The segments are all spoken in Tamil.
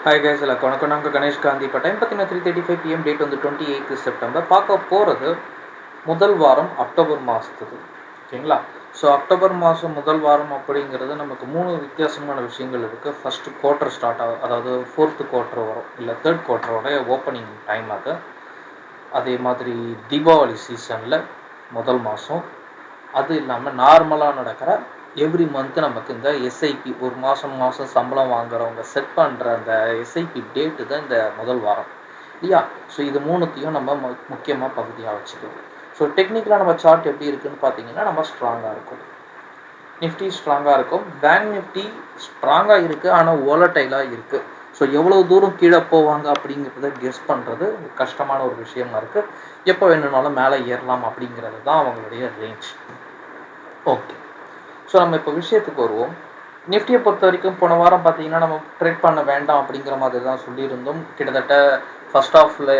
ஹாய் கைஸ், எல்லாருக்கும் வணக்கம். நாங்கள் கணேஷ் காந்தி. இப்போ டைம் பார்த்தீங்கன்னா 3:35 PM, டேட் வந்து 28th September. பார்க்க போகிறது முதல் வாரம் அக்டோபர் மாதத்துக்கு. ஓகேங்களா? ஸோ அக்டோபர் மாதம் முதல் வாரம் அப்படிங்கிறது நமக்கு 3 வித்தியாசமான விஷயங்கள் இருக்குது. ஃபஸ்ட்டு குவார்ட்டர் ஸ்டார்ட் ஆகும், அதாவது 4th குவார்ட்டர் வரும், இல்லை 3rd குவார்ட்டரோட ஓப்பனிங் டைம் அது. அதே மாதிரி தீபாவளி சீசனில் முதல் மாதம். அது இல்லாமல் நார்மலாக நடக்கிற எவ்ரி மந்த்து நமக்கு இந்த எஸ்ஐபி ஒரு மாதம் சம்பளம் வாங்குறவங்க செட் பண்ணுற அந்த எஸ்ஐபி டேட்டு தான் இந்த முதல் வாரம் இல்லையா? ஸோ இது மூணுத்தையும் நம்ம முக்கியமாக பகுதியாக வச்சுக்கலாம். ஸோ டெக்னிக்கலாக நம்ம சார்ட் எப்படி இருக்குன்னு பார்த்தீங்கன்னா நம்ம ஸ்ட்ராங்காக இருக்கும், நிஃப்டி ஸ்ட்ராங்காக இருக்கும், பேங்க் நிஃப்டி ஸ்ட்ராங்காக இருக்குது, ஆனால் வோலட்டைலாக இருக்குது. ஸோ எவ்வளோ தூரம் கீழே போவாங்க அப்படிங்கிறத கெஸ் பண்ணுறது கஷ்டமான ஒரு விஷயமா இருக்குது. எப்போ வேணும்னாலும் மேலே ஏறலாம் அப்படிங்கிறது தான் அவங்களுடைய ரேஞ்ச். ஓகே, ஸோ நம்ம இப்போ விஷயத்துக்கு வருவோம். நிஃப்டியை பொறுத்த வரைக்கும் போன வாரம் பார்த்தீங்கன்னா நம்ம ட்ரேட் பண்ண வேண்டாம் அப்படிங்கிற மாதிரி தான் சொல்லியிருந்தோம். கிட்டத்தட்ட ஃபர்ஸ்ட் ஆஃபில்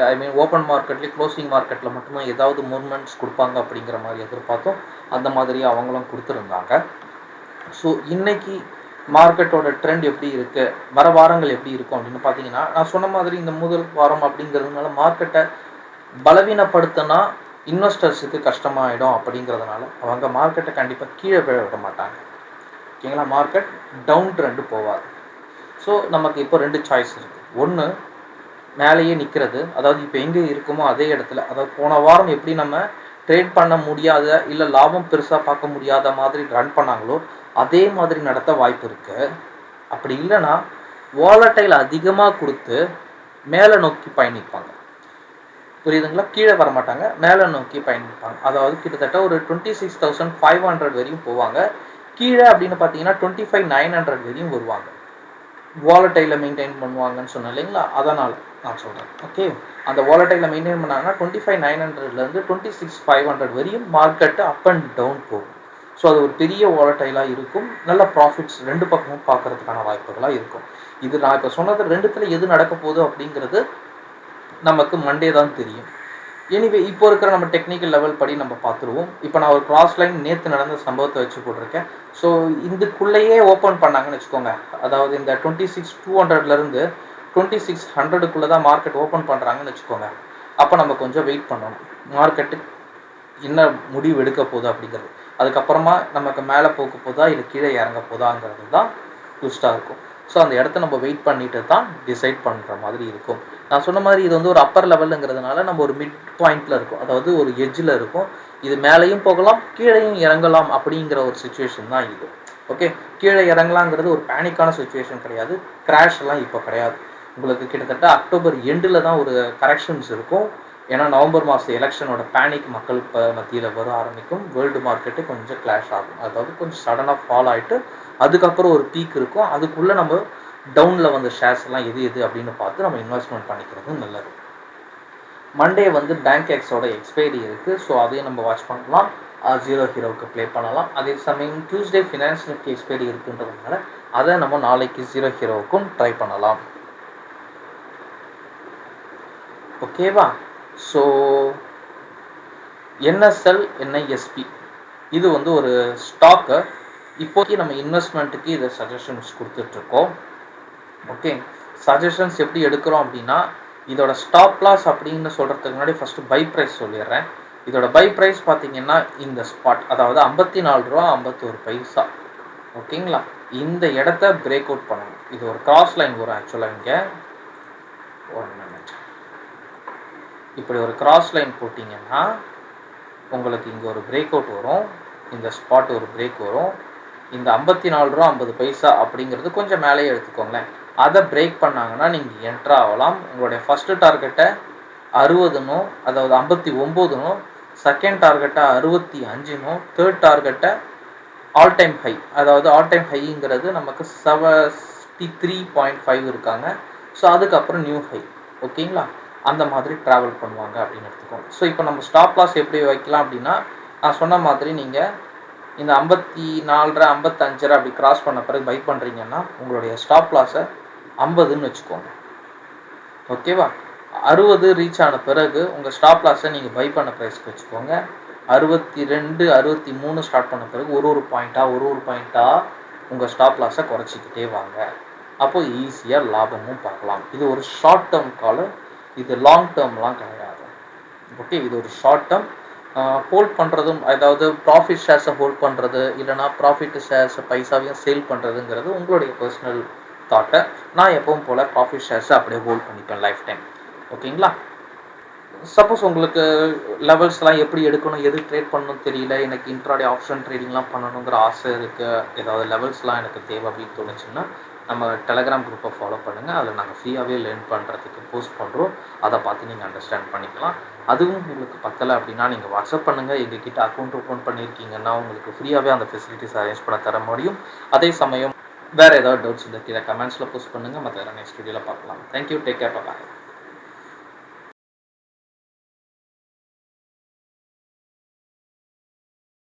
ஓப்பன் மார்க்கெட்லேயே க்ளோசிங் மார்க்கெட்டில் மட்டும்தான் ஏதாவது மூவ்மெண்ட்ஸ் கொடுப்பாங்க அப்படிங்கிற மாதிரி எதிர்பார்த்தோம். அந்த மாதிரி அவங்களும் கொடுத்துருந்தாங்க. ஸோ இன்னைக்கு மார்க்கெட்டோட ட்ரெண்ட் எப்படி இருக்குது, வர வாரங்கள் எப்படி இருக்கும் அப்படின்னு பார்த்தீங்கன்னா, நான் சொன்ன மாதிரி இந்த முதல் வாரம் அப்படிங்கிறதுனால மார்க்கெட்டை பலவீனப்படுத்தினா இன்வெஸ்டர்ஸுக்கு கஷ்டமாயிடும் அப்படிங்கிறதுனால அவங்க மார்க்கெட்டை கண்டிப்பாக கீழே விட மாட்டாங்க. ஓகேங்களா? மார்க்கெட் டவுன் ட்ரெண்டு போவாது. ஸோ நமக்கு இப்போ 2 சாய்ஸ் இருக்குது. ஒன்று மேலேயே நிற்கிறது, அதாவது இப்போ எங்கே இருக்குமோ அதே இடத்துல, அதாவது போன வாரம் எப்படி நம்ம ட்ரேட் பண்ண முடியாத இல்லை லாபம் பெருசாக பார்க்க முடியாத மாதிரி ரன் பண்ணாங்களோ அதே மாதிரி நடத்த வாய்ப்பு இருக்குது. அப்படி இல்லைன்னா வாலட்டைல் அதிகமாக கொடுத்து மேலே நோக்கி பயணிப்பாங்க. புரியுதுங்களா? கீழே வர மாட்டாங்க, மேலே நோக்கி பயணிப்பாங்க. அதாவது கிட்டத்தட்ட ஒரு 26,500 வரையும் போவாங்க. கீழே அப்படின்னு பார்த்தீங்கன்னா 25,900 வரையும் வருவாங்க. வாலட்டைல மெயின்டைன் பண்ணுவாங்கன்னு சொன்னேன் இல்லைங்களா? அதனால் நான் சொல்கிறேன். ஓகே, அந்த வாலட்டைல மெயின்டைன் பண்ணாங்கன்னா 25,900லேருந்து 26,500 வரையும் மார்க்கெட்டு அப் அண்ட் டவுன் போகும். ஸோ அது ஒரு பெரிய வாலட்டைலாக இருக்கும். நல்ல ப்ராஃபிட்ஸ் 2 பக்கமும் பார்க்கறதுக்கான வாய்ப்புகளாக இருக்கும். இது நான் இப்போ சொன்னது 2த்துல எது நடக்க போகுது அப்படிங்கிறது நமக்கு மண்டே தான் தெரியும். எனிவே இப்போ இருக்கிற நம்ம டெக்னிக்கல் லெவல் படி நம்ம பார்த்துருவோம். இப்போ நான் ஒரு கிராஸ் லைன் நேற்று நடந்த சம்பவத்தை வச்சு போட்டிருக்கேன். ஸோ இதுக்குள்ளேயே ஓப்பன் பண்ணாங்கன்னு வச்சுக்கோங்க, அதாவது இந்த 26,200லேருந்து 2600க்குள்ளே தான் மார்க்கெட் ஓப்பன் பண்ணுறாங்கன்னு வச்சுக்கோங்க. அப்போ நம்ம கொஞ்சம் வெயிட் பண்ணணும், மார்க்கெட்டு என்ன முடிவு எடுக்க போகுது அப்படிங்கிறது. அதுக்கப்புறமா நமக்கு மேலே போக போதா இல்லை கீழே இறங்க போதாங்கிறது தான் ட்விஸ்டாக இருக்கும். ஸோ அந்த இடத்த நம்ம வெயிட் பண்ணிட்டு தான் டிசைட் பண்ணுற மாதிரி இருக்கும். நான் சொன்ன மாதிரி இது வந்து ஒரு அப்பர் லெவலுங்கிறதுனால நம்ம ஒரு மிட் பாயிண்டில் இருக்கும், அதாவது ஒரு எட்ஜில் இருக்கும். இது மேலேயும் போகலாம் கீழேயும் இறங்கலாம் அப்படிங்கிற ஒரு சுச்சுவேஷன் தான் இது. ஓகே, கீழே இறங்கலாங்கிறது ஒரு பேனிக்கான சுச்சுவேஷன் கிடையாது, கிராஷ் எல்லாம் இப்போ கிடையாது. உங்களுக்கு கிட்டத்தட்ட அக்டோபர் எண்டில் தான் ஒரு கரெக்ஷன்ஸ் இருக்கும். ஏன்னா நவம்பர் மாதம் எலெக்ஷனோட பேனிக் மக்கள் மத்தியில் வர ஆரம்பிக்கும். வேர்ல்டு மார்க்கெட்டு கொஞ்சம் கிளாஷ் ஆகும், அதாவது கொஞ்சம் சடனாக ஃபால் ஆகிட்டு அதுக்கப்புறம் ஒரு பீக் இருக்கும். அதுக்குள்ளே நம்ம டவுனில் வந்த ஷேர்ஸ் எல்லாம் எது அப்படின்னு பார்த்து நம்ம இன்வெஸ்ட்மெண்ட் பண்ணிக்கிறது நல்லது. மண்டே வந்து பேங்க் எக்ஸோட எக்ஸ்பைரி இருக்குது. ஸோ அதையும் நம்ம வாட்ச் பண்ணலாம், 0 ஹீரோவுக்கு ப்ளே பண்ணலாம். அதே சமயம் டியூஸ்டே ஃபினான்ஸ் நிஃப்டி எக்ஸ்பைரி இருக்குன்றதுனால அதை நம்ம நாளைக்கு 0 ஹீரோவுக்கும் ட்ரை பண்ணலாம். ஓகேவா? ஸோ என்எஸ்எல் என்ஐஎஸ்பி இது வந்து ஒரு ஸ்டாக்கு. இப்போதைக்கு நம்ம இன்வெஸ்ட்மெண்ட்டுக்கு இதை சஜஷன்ஸ் கொடுத்துட்ருக்கோம். ஓகே, சஜஷன்ஸ் எப்படி எடுக்கிறோம் அப்படின்னா, இதோட ஸ்டாப் லாஸ் அப்படின்னு சொல்கிறதுக்கு முன்னாடி ஃபஸ்ட்டு பை ப்ரைஸ் சொல்லிடுறேன். இதோட பை ப்ரைஸ் பார்த்தீங்கன்னா இந்த ஸ்பாட், அதாவது 54.51 ரூபா. ஓகேங்களா? இந்த இடத்த பிரேக் அவுட் பண்ணணும். இது ஒரு கிராஸ் லைன் வரும் ஆக்சுவலாக. இங்கே 1 மினிட், இப்படி ஒரு கிராஸ் லைன் போட்டிங்கன்னா உங்களுக்கு இங்கே ஒரு பிரேக் அவுட் வரும், இந்த ஸ்பாட் ஒரு பிரேக் வரும். இந்த 54.50 ரூபா அப்படிங்கிறது கொஞ்சம் மேலேயே எடுத்துக்கோங்களேன். அதை பிரேக் பண்ணாங்கன்னா நீங்கள் என்ட்ரு ஆகலாம். உங்களுடைய ஃபஸ்ட்டு டார்கெட்டை 60னும், அதாவது 59னும், செகண்ட் டார்கெட்டை 65னும், தேர்ட் டார்கெட்டை ஆல் டைம் ஹை, அதாவது ஆல் டைம் ஹைங்கிறது நமக்கு 73.5 இருக்காங்க. ஸோ அதுக்கப்புறம் நியூ ஹை. ஓகேங்களா? அந்த மாதிரி ட்ராவல் பண்ணுவாங்க அப்படின்னு எடுத்துக்கோங்க. ஸோ இப்போ நம்ம ஸ்டாப் லாஸ் எப்படி வைக்கலாம் அப்படின்னா, நான் சொன்ன மாதிரி நீங்கள் இந்த 54, 55 அப்படி கிராஸ் பண்ண பிறகு பை பண்ணுறீங்கன்னா உங்களுடைய ஸ்டாப் லாஸை 50ன்னு வச்சுக்கோங்க. ஓகேவா? 60 ரீச் ஆன பிறகு உங்கள் ஸ்டாப் லாஸை நீங்கள் பை பண்ண ப்ரைஸ்க்கு வச்சுக்கோங்க. 62, 63 ஸ்டார்ட் பண்ண பிறகு ஒரு பாயிண்ட்டாக உங்கள் ஸ்டாப் லாஸை குறைச்சிக்கிட்டே வாங்க. அப்போ ஈஸியாக லாபமும் பார்க்கலாம். இது ஒரு ஷார்ட் டேர்ம் கால், இது லாங் டேர்ம்லாம் கிடையாது. ஓகே, இது ஒரு ஷார்ட் டேர்ம். ஹோல்ட் பண்ணுறதும், அதாவது ப்ராஃபிட் ஷேர்ஸை ஹோல்ட் பண்ணுறது, இல்லைனா ப்ராஃபிட் ஷேர்ஸை பைசாவையும் சேல் பண்ணுறதுங்கிறது உங்களுடைய பர்சனல் தாட்டை. நான் எப்பவும் போல் ப்ராஃபிட் ஷேர்ஸை அப்படியே ஹோல்ட் பண்ணிப்பேன் லைஃப் டைம். ஓகேங்களா? சப்போஸ் உங்களுக்கு லெவல்ஸ்லாம் எப்படி எடுக்கணும், எது ட்ரேட் பண்ணணும் தெரியல, எனக்கு இன்ட்ராடே ஆப்ஷன் ட்ரேடிங்லாம் பண்ணணுங்கிற ஆசை இருக்குது, ஏதாவது லெவல்ஸ்லாம் எனக்கு தேவை அப்படின்னு தோணுச்சுன்னா நம்ம டெலகிராம் குரூப்பை ஃபாலோ பண்ணுங்கள். அதில் நாங்கள் ஃப்ரீயாகவே லேர்ன் பண்ணுறதுக்கு போஸ்ட் பண்ணுறோம். அதை பார்த்து நீங்கள் அண்டர்ஸ்டாண்ட் பண்ணிக்கலாம். அதுவும் உங்களுக்கு பத்தலை அப்படின்னா நீங்கள் வாட்ஸ்அப் பண்ணுங்கள். எங்ககிட்ட அக்கௌண்ட் ஓப்பன் பண்ணியிருக்கீங்கன்னா உங்களுக்கு ஃப்ரீயாகவே அந்த ஃபெசிலிட்டிஸ் அரேஞ்ச் பண்ண தர முடியும். அதே சமயம் வேறு ஏதாவது டவுட்ஸ் இந்த கீழே கமெண்ட்ஸில் போஸ்ட் பண்ணுங்கள். மற்ற நெக்ஸ்ட் வீடியோவில் பார்க்கலாம். தேங்க்யூ, டேக் கேர், பாய்.